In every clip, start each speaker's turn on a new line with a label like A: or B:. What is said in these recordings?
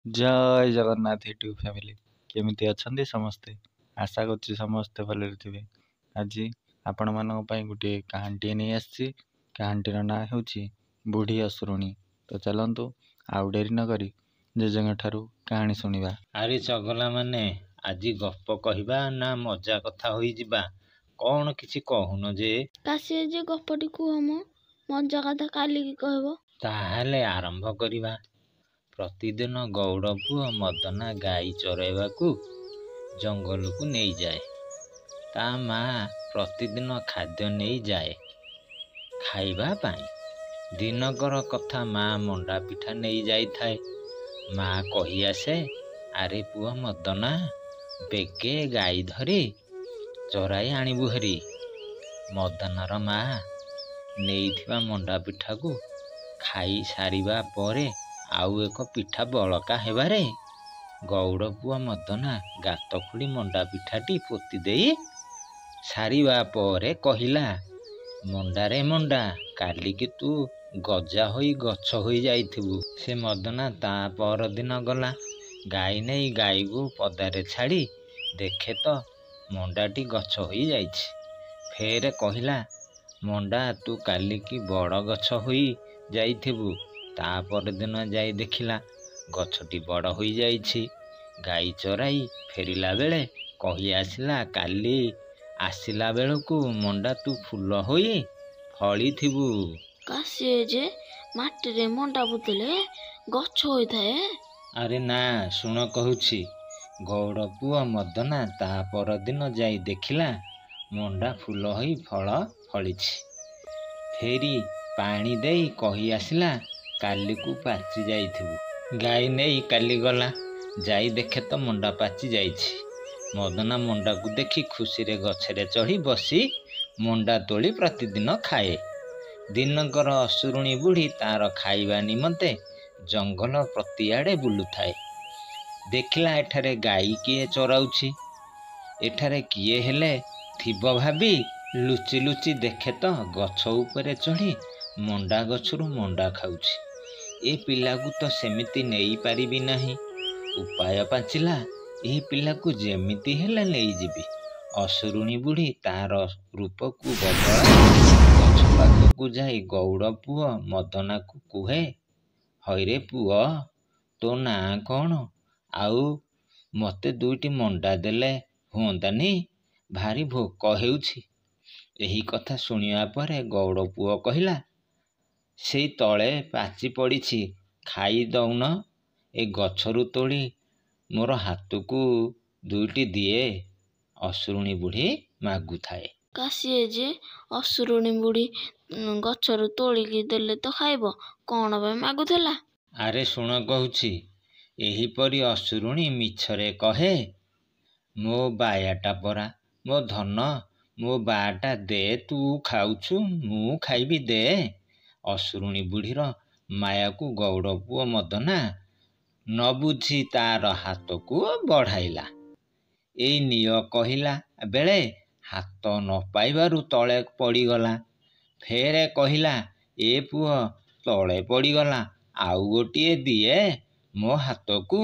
A: ଜୟ Jagannath YouTube family. କେମିତି ଅଛନ୍ତି ସମସ୍ତେ? ଆଶା କରୁଛି ସମସ୍ତେ ଭଲରେ ଥିବେ। ଆଜି ଆପଣମାନଙ୍କ ପାଇଁ ଗୋଟିଏ କାହାଣୀଟିଏ ନେଇ ଆସିଛି। କାହାଣୀଟିର ନାଁ ହେଉଛି ବୁଢ଼ୀ ଅସୁରୁଣୀ। ତ ଚାଲନ୍ତୁ ଆଉ ଡେରି ନ କରି ଜେଜେଙ୍କ ଠାରୁ କାହାଣୀ ଶୁଣିବା।
B: ଆରେ ଚଗଲା ମାନେ, ଆଜି ଗପ କହିବା ନା ମଜା କଥା ହୋଇଯିବା? କଣ କିଛି କହୁନ ଯେ?
C: କାଶୀ ଯେ ଗପଟି କୁହ ମ, ମଜା କଥା କାଲିକି କହିବ।
B: ତାହେଲେ ଆରମ୍ଭ କରିବା। ପ୍ରତିଦିନ ଗୌଡ଼ ପୁଅ ମଦନା ଗାଈ ଚରାଇବାକୁ ଜଙ୍ଗଲକୁ ନେଇଯାଏ। ତା ମା ପ୍ରତିଦିନ ଖାଦ୍ୟ ନେଇଯାଏ ଖାଇବା ପାଇଁ। ଦିନକର କଥା, ମା ମଣ୍ଡା ପିଠା ନେଇ ଯାଇଥାଏ। ମା କହି ଆସେ, ଆରେ ପୁଅ ମଦନା, ବେଗେ ଗାଈ ଧରି ଚରାଇ ଆଣିବୁ ହେରି। ମଦନାର ମା ନେଇଥିବା ମଣ୍ଡା ପିଠାକୁ ଖାଇ ସାରିବା ପରେ ଆଉ ଏକ ପିଠା ବଳକା ହେବାରେ ଗୌଡ଼ ପୁଅ ମଦନା ଗାତ ଖୋଳି ମଣ୍ଡା ପିଠାଟି ପୋତି ଦେଇ ସାରିବା ପରେ କହିଲା, ମଣ୍ଡାରେ ମଣ୍ଡା, କାଲିକି ତୁ ଗଜା ହୋଇ ଗଛ ହୋଇ ଯାଇଥିବୁ। ସେ ମଦନା ତା ପରଦିନ ଗଲା। ଗାଈ ନେଇ ଗାଈକୁ ପଦାରେ ଛାଡ଼ି ଦେଖେ ତ ମଣ୍ଡାଟି ଗଛ ହୋଇ ଯାଇଛି। ଫେରେ କହିଲା, ମଣ୍ଡା, ତୁ କାଲିକି ବଡ଼ ଗଛ ହୋଇ ଯାଇଥିବୁ। ତା ପରଦିନ ଯାଇ ଦେଖିଲା ଗଛଟି ବଡ଼ ହୋଇଯାଇଛି। ଗାଈ ଚରାଇ ଫେରିଲା ବେଳେ କହି ଆସିଲା, କାଲି ଆସିଲା ବେଳକୁ ମଣ୍ଡା ତୁ ଫୁଲ ହୋଇ ଫଳିଥିବୁ।
C: କାଶୀ ଯେ ମାଟିରେ ମଣ୍ଡା ପୋତିଲେ ଗଛ ହୋଇଥାଏ?
B: ଆରେ ନା, ଶୁଣ କହୁଛି। ଗୌଡ଼ ପୁଅ ମଦନା ତା ପରଦିନ ଯାଇ ଦେଖିଲା ମଣ୍ଡା ଫୁଲ ହୋଇ ଫଳ ଫଳିଛି। ଫେରି ପାଣି ଦେଇ କହି ଆସିଲା, କାଲିକୁ ପାଚି ଯାଇଥିବୁ। ଗାଈ ନେଇ କାଲି ଗଲା। ଯାଇ ଦେଖେ ତ ମଣ୍ଡା ପାଚି ଯାଇଛି। ମଦନା ମଣ୍ଡାକୁ ଦେଖି ଖୁସିରେ ଗଛରେ ଚଢ଼ି ବସି ମଣ୍ଡା ତୋଳି ପ୍ରତିଦିନ ଖାଏ। ଦିନକର ଅସୁରୁଣୀ ବୁଢ଼ୀ ତାର ଖାଇବା ନିମନ୍ତେ ଜଙ୍ଗଲ ପ୍ରତିଆଡ଼େ ବୁଲୁଥାଏ। ଦେଖିଲା ଏଠାରେ ଗାଈ କିଏ ଚରାଉଛି। ଏଠାରେ କିଏ ହେଲେ ଥିବ ଭାବି ଲୁଚି ଲୁଚି ଦେଖେ ତ ଗଛ ଉପରେ ଚଢ଼ି ମଣ୍ଡା ଗଛରୁ ମଣ୍ଡା ଖାଉଛି। ଏ ପିଲାକୁ ତ ସେମିତି ନେଇପାରିବି ନାହିଁ। ଉପାୟ ପାଞ୍ଚିଲା, ଏହି ପିଲାକୁ ଯେମିତି ହେଲେ ନେଇଯିବି। ଅସୁରୁଣୀ ବୁଢ଼ୀ ତାର ରୂପକୁ ବଦଳାଇ ଗଛ ପାଖକୁ ଯାଇ ଗୌଡ଼ ପୁଅ ମଦନାକୁ କୁହେ, ହଇରେ ପୁଅ, ତୋ ନାଁ କଣ? ଆଉ ମୋତେ ଦୁଇଟି ମଣ୍ଡା ଦେଲେ ହୁଅନ୍ତାନି? ଭାରି ଭୋକ ହେଉଛି। ଏହି କଥା ଶୁଣିବା ପରେ ଗୌଡ଼ ପୁଅ କହିଲା, ସେଇ ତଳେ ପାଚି ପଡ଼ିଛି, ଖାଇ ଦଉନ। ଏ ଗଛରୁ ତୋଳି ମୋର ହାତକୁ ଦୁଇଟି ଦିଏ। ଅସୁରୁଣୀ ବୁଢ଼ୀ ମାଗୁଥାଏ।
C: କାଶୀ ଯେ ଅସୁରୁଣୀ ବୁଢ଼ୀ ଗଛରୁ ତୋଳିକି ଦେଲେ ତ ଖାଇବ, କଣ ପାଇଁ ମାଗୁଥିଲା?
B: ଆରେ ଶୁଣ କହୁଛି। ଏହିପରି ଅସୁରୁଣୀ ମିଛରେ କହେ, ମୋ ବାୟାଟା ପରା, ମୋ ଧନ, ମୋ ବାଆଟା ଦେ, ତୁ ଖାଉଛୁ, ମୁଁ ଖାଇବି, ଦେ। ଅସୁରୁଣୀ ବୁଢ଼ୀର ମାୟାକୁ ଗୌଡ଼ ପୁଅ ମଦନା ନ ବୁଝି ତାର ହାତକୁ ବଢ଼ାଇଲା। ଏଇ ନିଅ କହିଲା ବେଳେ ହାତ ନ ପାଇବାରୁ ତଳେ ପଡ଼ିଗଲା। ଫେରେ କହିଲା, ଏ ପୁଅ, ତଳେ ପଡ଼ିଗଲା, ଆଉ ଗୋଟିଏ ଦିଏ ମୋ ହାତକୁ।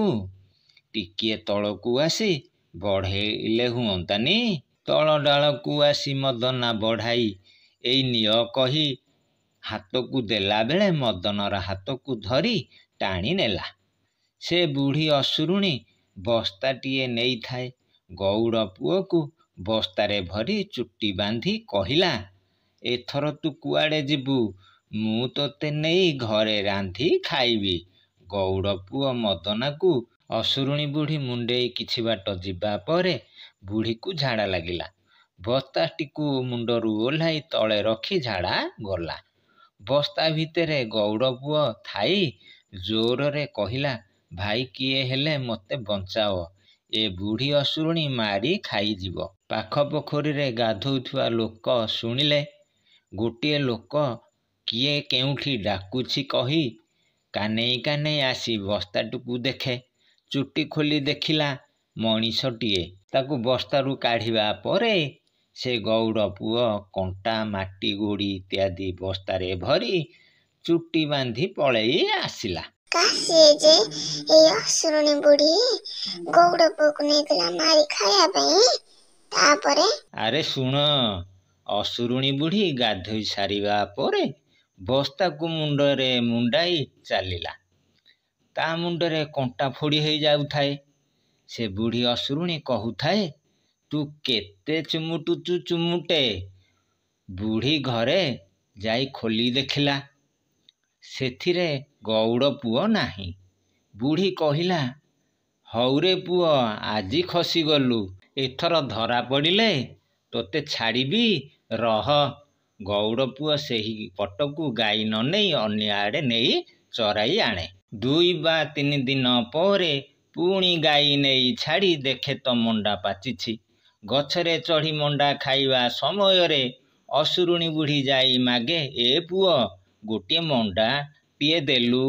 B: ଟିକିଏ ତଳକୁ ଆସି ବଢ଼େଇଲେ ହୁଅନ୍ତାନି? ତଳ ଡାଳକୁ ଆସି ମଦନା ବଢ଼ାଇ ଏଇ ନିଅ କହି ହାତକୁ ଦେଲା ବେଳେ ମଦନର ହାତକୁ ଧରି ଟାଣି ନେଲା। ସେ ବୁଢ଼ୀ ଅସୁରୁଣୀ ବସ୍ତାଟିଏ ନେଇଥାଏ। ଗୌଡ଼ ପୁଅକୁ ବସ୍ତାରେ ଭରି ଚୁଟି ବାନ୍ଧି କହିଲା, ଏଥର ତୁ କୁଆଡ଼େ ଯିବୁ? ମୁଁ ତୋତେ ନେଇ ଘରେ ରାନ୍ଧି ଖାଇବି। ଗୌଡ଼ ପୁଅ ମଦନାକୁ ଅସୁରୁଣୀ ବୁଢ଼ୀ ମୁଣ୍ଡେଇ କିଛି ବାଟ ଯିବା ପରେ ବୁଢ଼ୀକୁ ଝାଡ଼ା ଲାଗିଲା। ବସ୍ତାଟିକୁ ମୁଣ୍ଡରୁ ଓହ୍ଲାଇ ତଳେ ରଖି ଝାଡ଼ା ଗଲା। ବସ୍ତା ଭିତରେ ଗୌଡ଼ ପୁଅ ଥାଇ ଜୋରରେ କହିଲା, ଭାଇ କିଏ ହେଲେ ମୋତେ ବଞ୍ଚାଅ, ଏ ବୁଢ଼ୀ ଅସୁରୁଣୀ ମାରି ଖାଇଯିବ। ପାଖ ପୋଖରୀରେ ଗାଧୋଉଥିବା ଲୋକ ଶୁଣିଲେ। ଗୋଟିଏ ଲୋକ କିଏ କେଉଁଠି ଡାକୁଛି କହି କାନେଇ କାନେଇ ଆସି ବସ୍ତାଟିକୁ ଦେଖେ। ଚୁଟି ଖୋଲି ଦେଖିଲା ମଣିଷଟିଏ। ତାକୁ ବସ୍ତାରୁ କାଢ଼ିବା ପରେ ସେ ଗୌଡ଼ ପୁଅ କଣ୍ଟା, ମାଟି, ଗୋଡ଼ି ଇତ୍ୟାଦି ବସ୍ତାରେ ଭରି ଚୁଟି ବାନ୍ଧି ପଳେଇ ଆସିଲା।
D: କାଶିଏ ଯେ ଏଇ ଅସୁରୁଣୀ ବୁଢୀ ଗଉଡ ପୁଅକୁ ନେଇଥିଲା ମାରି ଖାଇବା ପାଇଁ। ତାପରେ
B: ଆରେ ଶୁଣ, ଅସୁରୁଣୀ ବୁଢ଼ୀ ଗାଧୋଇ ସାରିବା ପରେ ବସ୍ତାକୁ ମୁଣ୍ଡରେ ମୁଣ୍ଡାଇ ଚାଲିଲା। ତା ମୁଣ୍ଡରେ କଣ୍ଟା ଫୋଡ଼ି ହେଇଯାଉଥାଏ। ସେ ବୁଢ଼ୀ ଅସୁରୁଣୀ କହୁଥାଏ, ତୁ କେତେ ଚୁମୁଟୁଚୁ ଚୁମୁଟେ। ବୁଢ଼ୀ ଘରେ ଯାଇ ଖୋଲି ଦେଖିଲା, ସେଥିରେ ଗଉଡ଼ ପୁଅ ନାହିଁ। ବୁଢ଼ୀ କହିଲା, ହଉରେ ପୁଅ, ଆଜି ଖସିଗଲୁ। ଏଥର ଧରା ପଡ଼ିଲେ ତୋତେ ଛାଡ଼ିବି, ରହ। ଗଉଡ଼ ପୁଅ ସେହି ପଟକୁ ଗାଈ ନ ନେଇ ଅନ୍ୟ ଆଡ଼େ ନେଇ ଚରାଇ ଆଣେ। 2 ବା 3 ଦିନ ପରେ ପୁଣି ଗାଈ ନେଇ ଛାଡ଼ି ଦେଖେ ତ ମଣ୍ଡା ପାଚିଛି। ଗଛରେ ଚଢ଼ି ମଣ୍ଡା ଖାଇବା ସମୟରେ ଅସୁରୁଣୀ ବୁଢ଼ୀ ଯାଇ ମାଗେ, ଏ ପୁଅ, ଗୋଟିଏ ମଣ୍ଡାଟିଏ ଦେଲୁ।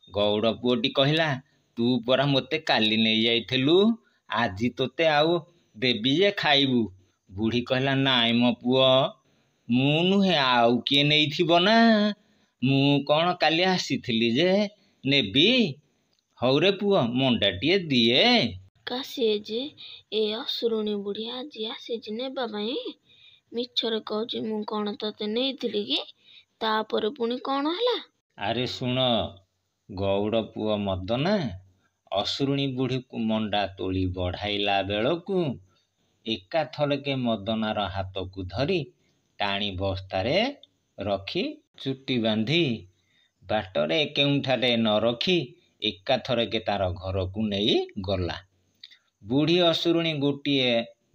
B: ଗଉଡ଼ ପୁଅଟି କହିଲା, ତୁ ପରା ମୋତେ କାଲି ନେଇଯାଇଥିଲୁ, ଆଜି ତୋତେ ଆଉ ଦେବି ଯେ ଖାଇବୁ। ବୁଢ଼ୀ କହିଲା, ନାଇଁ ମୋ ପୁଅ, ମୁଁ ନୁହେଁ ଆଉ କିଏ ନେଇଥିବ ନା। ମୁଁ କ'ଣ କାଲି ଆସିଥିଲି ଯେ ନେବି। ହଉରେ ପୁଅ, ମଣ୍ଡାଟିଏ ଦିଏ।
C: କାଶିଏ ଯେ ଏ ଅସୁରୁଣୀ ବୁଢ଼ୀ ଆଜି ଆସିଛି ନେବା ପାଇଁ। ମିଛରେ କହୁଛି ମୁଁ କ'ଣ ତତେ ନେଇଥିଲି କି? ତାପରେ ପୁଣି କ'ଣ ହେଲା?
B: ଆରେ ଶୁଣ, ଗଉଡ଼ ପୁଅ ମଦନା ଅସୁରୁଣୀ ବୁଢ଼ୀକୁ ମଣ୍ଡା ତୋଳି ବଢ଼ାଇଲା ବେଳକୁ ଏକାଥରକେ ମଦନାର ହାତକୁ ଧରି ଟାଣି ବସ୍ତାରେ ରଖି ଚୁଟି ବାନ୍ଧି ବାଟରେ କେଉଁଠାରେ ନ ରଖି ଏକାଥରକେ ତାର ଘରକୁ ନେଇ ଗଲା। ବୁଢ଼ୀ ଅସୁରୁଣୀ ଗୋଟିଏ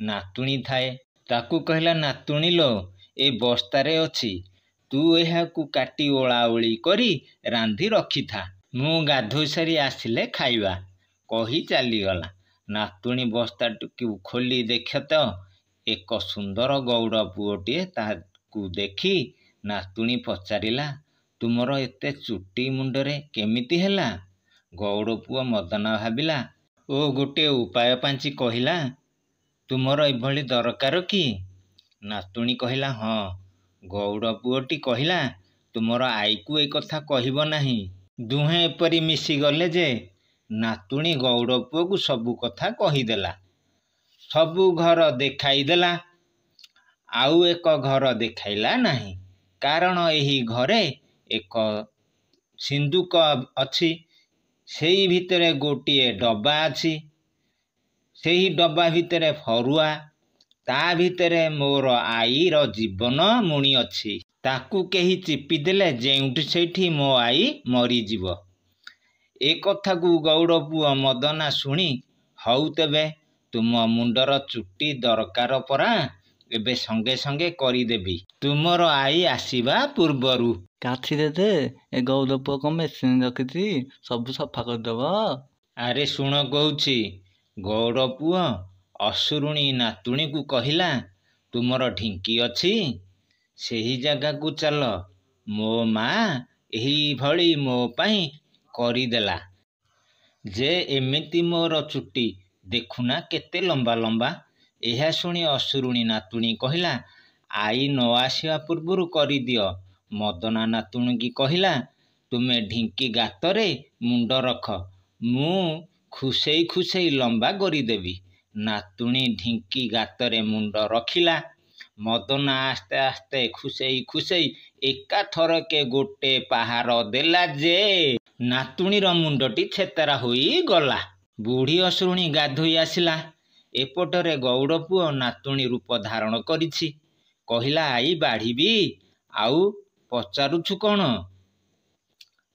B: ନାତୁଣୀ ଥାଏ। ତାକୁ କହିଲା, ନାତୁଣୀ ଲୋ, ଏ ବସ୍ତାରେ ଅଛି, ତୁ ଏହାକୁ କାଟି ଓଳାଓଳି କରି ରାନ୍ଧି ରଖିଥା, ମୁଁ ଗାଧୋଇ ସାରି ଆସିଲେ ଖାଇବା। କହି ଚାଲିଗଲା। ନାତୁଣୀ ବସ୍ତାଟିକୁ ଖୋଲି ଦେଖେ ତ ଏକ ସୁନ୍ଦର ଗଉଡ଼ ପୁଅଟିଏ। ତାକୁ ଦେଖି ନାତୁଣୀ ପଚାରିଲା, ତୁମର ଏତେ ଚୁଟି ମୁଣ୍ଡରେ କେମିତି ହେଲା? ଗଉଡ଼ ପୁଅ ମଦନା ଭାବିଲା ଓ ଗୋଟିଏ ଉପାୟ ପାଞ୍ଚି କହିଲା, ତୁମର ଏଭଳି ଦରକାର କି? ନାତୁଣୀ କହିଲା, ହଁ। ଗଉଡ଼ ପୁଅଟି କହିଲା, ତୁମର ଆଈକୁ ଏ କଥା କହିବ ନାହିଁ। ଦୁହେଁ ଏପରି ମିଶିଗଲେ ଯେ ନାତୁଣୀ ଗଉଡ଼ ପୁଅକୁ ସବୁ କଥା କହିଦେଲା। ସବୁ ଘର ଦେଖାଇଦେଲା, ଆଉ ଏକ ଘର ଦେଖାଇଲା ନାହିଁ। କାରଣ ଏହି ଘରେ ଏକ ସିନ୍ଦୁକ ଅଛି, ସେଇ ଭିତରେ ଗୋଟିଏ ଡବା ଅଛି, ସେହି ଡବା ଭିତରେ ଫରୁଆ, ତା ଭିତରେ ମୋର ଆଈର ଜୀବନ ମୁଣି ଅଛି। ତାକୁ କେହି ଚିପିଦେଲେ ଯେଉଁଠି ସେଇଠି ମୋ ଆଈ ମରିଯିବ। ଏ କଥାକୁ ଗଉଡ଼ ପୁଅ ମଦନା ଶୁଣି, ହଉ ତେବେ, ତୁମ ମୁଣ୍ଡର ଚୁଟି ଦରକାର ପରା, ଏବେ ସଙ୍ଗେ ସଙ୍ଗେ କରିଦେବି, ତୁମର ଆଈ ଆସିବା ପୂର୍ବରୁ।
A: କାଠି ଦେଦେ, ଏ ଗଉଡ଼ ପୁଅ କ'ଣ ମେସିନ୍ ରଖିଛି, ସବୁ ସଫା କରିଦେବ।
B: ଆରେ ଶୁଣ କହୁଛି। ଗଉଡ଼ ପୁଅ ଅସୁରୁଣୀ ନାତୁଣୀକୁ କହିଲା, ତୁମର ଢିଙ୍କି ଅଛି, ସେହି ଜାଗାକୁ ଚାଲ। ମୋ ମା ଏହିଭଳି ମୋ ପାଇଁ କରିଦେଲା ଯେ ଏମିତି ମୋର ଚୁଟି ଦେଖୁନା କେତେ ଲମ୍ବା ଲମ୍ବା। ଏହା ଶୁଣି ଅସୁରୁଣୀ ନାତୁଣୀ କହିଲା, ଆଈ ନ ଆସିବା ପୂର୍ବରୁ କରିଦିଅ। ମଦନା ନାତୁଣୀକି କହିଲା, ତୁମେ ଢିଙ୍କି ଗାତରେ ମୁଣ୍ଡ ରଖ, ମୁଁ ଖୁସେଇ ଖୁସେଇ ଲମ୍ବା କରିଦେବି। ନାତୁଣୀ ଢିଙ୍କି ଗାତରେ ମୁଣ୍ଡ ରଖିଲା। ମଦନା ଆସ୍ତେ ଆସ୍ତେ ଖୁସେଇ ଖୁସେଇ ଏକାଥରକେ ଗୋଟେ ପାହାର ଦେଲା ଯେ ନାତୁଣୀର ମୁଣ୍ଡଟି ଛେତେରା ହୋଇଗଲା। ବୁଢ଼ୀ ଅସୁରୁଣୀ ଗାଧୋଇ ଆସିଲା। ଏପଟରେ ଗଉଡ଼ ପୁଅ ନାତୁଣୀ ରୂପ ଧାରଣ କରିଛି। କହିଲା, ଆଈ ବାଢ଼ିବି, ଆଉ ପଚାରୁଛୁ କ'ଣ?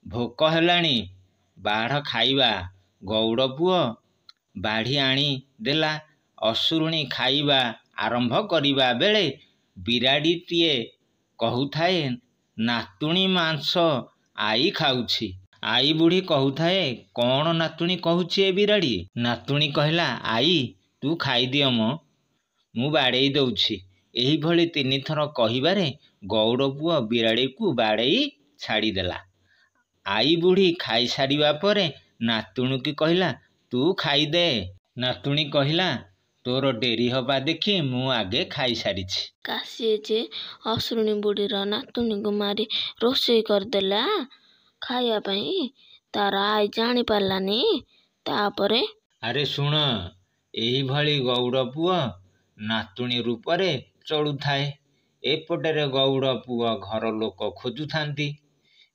B: ଭୋକ ହେଲାଣି, ବାଢ଼ ଖାଇବା। ଗଉଡ଼ ପୁଅ ବାଢ଼ି ଆଣି ଦେଲା। ଅସୁରୁଣୀ ଖାଇବା ଆରମ୍ଭ କରିବା ବେଳେ ବିରାଡ଼ିଟିଏ କହୁଥାଏ, ନାତୁଣୀ ମାଂସ ଆଈ ଖାଉଛି। ଆଈ ବୁଢ଼ୀ କହୁଥାଏ, କ'ଣ ନାତୁଣୀ କହୁଛି ଏ ବିରାଡ଼ି? ନାତୁଣୀ କହିଲା, ଆଈ ତୁ ଖାଇଦିଅ ମ, ମୁଁ ବାଡ଼େଇ ଦେଉଛି। ଏହିଭଳି 3 ଥର କହିବାରେ ଗଉଡ଼ ପୁଅ ବିରାଡ଼ିକୁ ବାଡ଼େଇ ଛାଡ଼ିଦେଲା। ଆଈ ବୁଢ଼ୀ ଖାଇସାରିବା ପରେ ନାତୁଣୀକି କହିଲା, ତୁ ଖାଇଦେ। ନାତୁଣୀ କହିଲା, ତୋର ଡେରି ହବା ଦେଖି ମୁଁ ଆଗେ ଖାଇସାରିଛି।
C: କାଶିଏ ଯେ ଅସୁରୁଣୀ ବୁଢ଼ୀର ନାତୁଣୀକୁ ମାରି ରୋଷେଇ କରିଦେଲା ଖାଇବା ପାଇଁ। ତାର ଆଈ ଜାଣିପାରିଲାନି। ତାପରେ
B: ଆରେ ଶୁଣ, ଏହିଭଳି ଗଉଡ଼ ପୁଅ ନାତୁଣୀ ରୂପରେ ଚଳୁଥାଏ। ଏପଟରେ ଗଉଡ଼ ପୁଅ ଘର ଲୋକ ଖୋଜୁଥାନ୍ତି।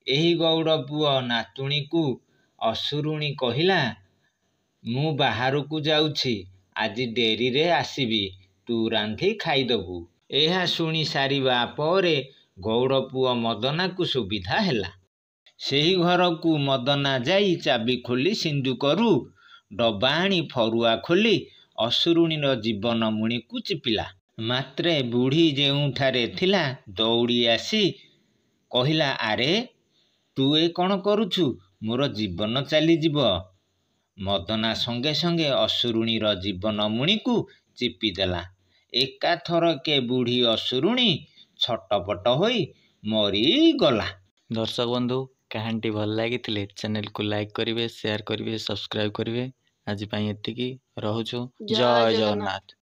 B: ଏହି ଗଉଡ଼ ପୁଅ ନାତୁଣୀକୁ ଅସୁରୁଣୀ କହିଲା, ମୁଁ ବାହାରକୁ ଯାଉଛି, ଆଜି ଡେରିରେ ଆସିବି, ତୁ ରାନ୍ଧି ଖାଇଦବୁ। ଏହା ଶୁଣି ସାରିବା ପରେ ଗଉଡ଼ ପୁଅ ମଦନାକୁ ସୁବିଧା ହେଲା। ସେହି ଘରକୁ ମଦନା ଯାଇ ଚାବି ଖୋଲି ସିନ୍ଦୁକରୁ ଡବା ଆଣି ଫରୁଆ ଖୋଲି ଅସୁରୁଣୀର ଜୀବନ ମୁଣିକୁ ଚିପିଲା। ମାତ୍ରେ ବୁଢ଼ୀ ଯେଉଁଠାରେ ଥିଲା ଦୌଡ଼ି ଆସି କହିଲା, ଆରେ ତୁ ଏ କ'ଣ କରୁଛୁ? ମୋର ଜୀବନ ଚାଲିଯିବ। ମଦନା ସଙ୍ଗେ ସଙ୍ଗେ ଅସୁରୁଣୀର ଜୀବନ ମୁଣିକୁ ଚିପିଦେଲା। ଏକାଥରକେ ବୁଢ଼ୀ ଅସୁରୁଣୀ ଛଟପଟ ହୋଇ ମରିଗଲା।
A: ଦର୍ଶକ ବନ୍ଧୁ, କାହାଣୀଟି ଭଲ ଲାଗିଥିଲେ ଚ୍ୟାନେଲକୁ ଲାଇକ୍ କରିବେ, ସେୟାର କରିବେ, ସବସ୍କ୍ରାଇବ୍ କରିବେ। ଆଜି ପାଇଁ ଏତିକି, ରହୁଛୁ। ଜୟ ଜଗନ୍ନାଥ।